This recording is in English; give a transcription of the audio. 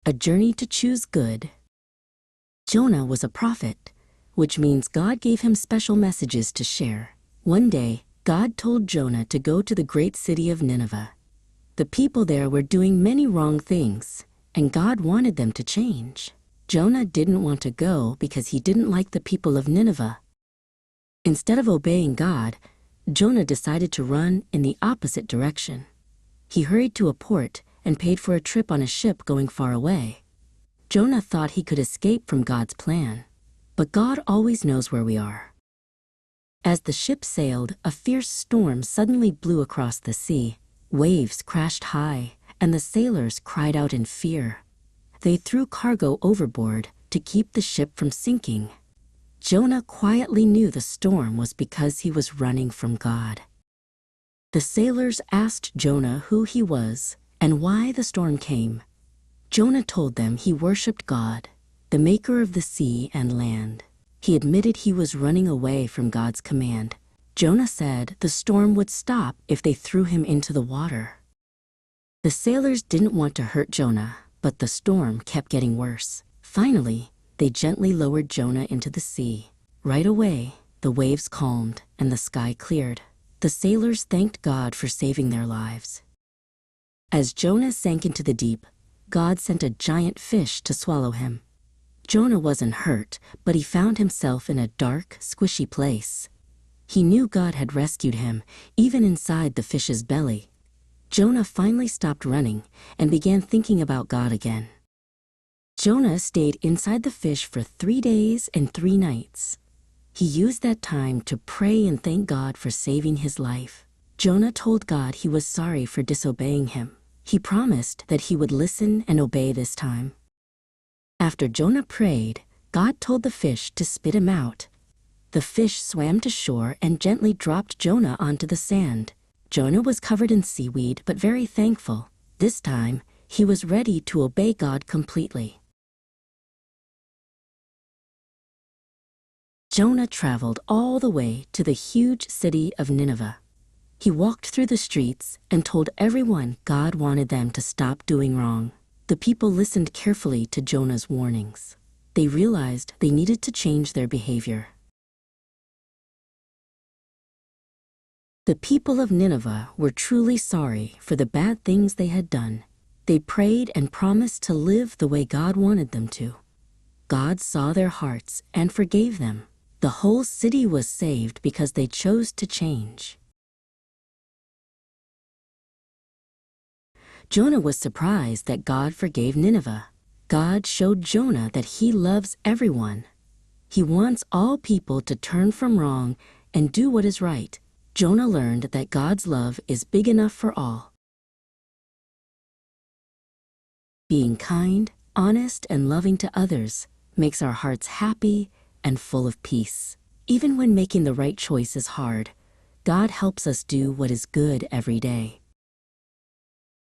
A journey to choose good. Jonah was a prophet, which means God gave him special messages to share. One day, God told Jonah to go to the great city of Nineveh. The people there were doing many wrong things, and God wanted them to change. Jonah didn't want to go because he didn't like the people of Nineveh. Instead of obeying God, Jonah decided to run in the opposite direction. He hurried to a port and paid for a trip on a ship going far away. Jonah thought he could escape from God's plan, but God always knows where we are. As the ship sailed, a fierce storm suddenly blew across the sea. Waves crashed high, and the sailors cried out in fear. They threw cargo overboard to keep the ship from sinking. Jonah quietly knew the storm was because he was running from God. The sailors asked Jonah who he was and why the storm came. Jonah told them he worshipped God, the maker of the sea and land. He admitted he was running away from God's command. Jonah said the storm would stop if they threw him into the water. The sailors didn't want to hurt Jonah, but the storm kept getting worse. Finally, they gently lowered Jonah into the sea. Right away, the waves calmed and the sky cleared. The sailors thanked God for saving their lives. As Jonah sank into the deep, God sent a giant fish to swallow him. Jonah wasn't hurt, but he found himself in a dark, squishy place. He knew God had rescued him, even inside the fish's belly. Jonah finally stopped running and began thinking about God again. Jonah stayed inside the fish for 3 days and 3 nights. He used that time to pray and thank God for saving his life. Jonah told God he was sorry for disobeying him. He promised that he would listen and obey this time. After Jonah prayed, God told the fish to spit him out. The fish swam to shore and gently dropped Jonah onto the sand. Jonah was covered in seaweed but very thankful. This time, he was ready to obey God completely. Jonah traveled all the way to the huge city of Nineveh. He walked through the streets and told everyone God wanted them to stop doing wrong. The people listened carefully to Jonah's warnings. They realized they needed to change their behavior. The people of Nineveh were truly sorry for the bad things they had done. They prayed and promised to live the way God wanted them to. God saw their hearts and forgave them. The whole city was saved because they chose to change. Jonah was surprised that God forgave Nineveh. God showed Jonah that he loves everyone. He wants all people to turn from wrong and do what is right. Jonah learned that God's love is big enough for all. Being kind, honest, and loving to others makes our hearts happy and full of peace. Even when making the right choice is hard, God helps us do what is good every day.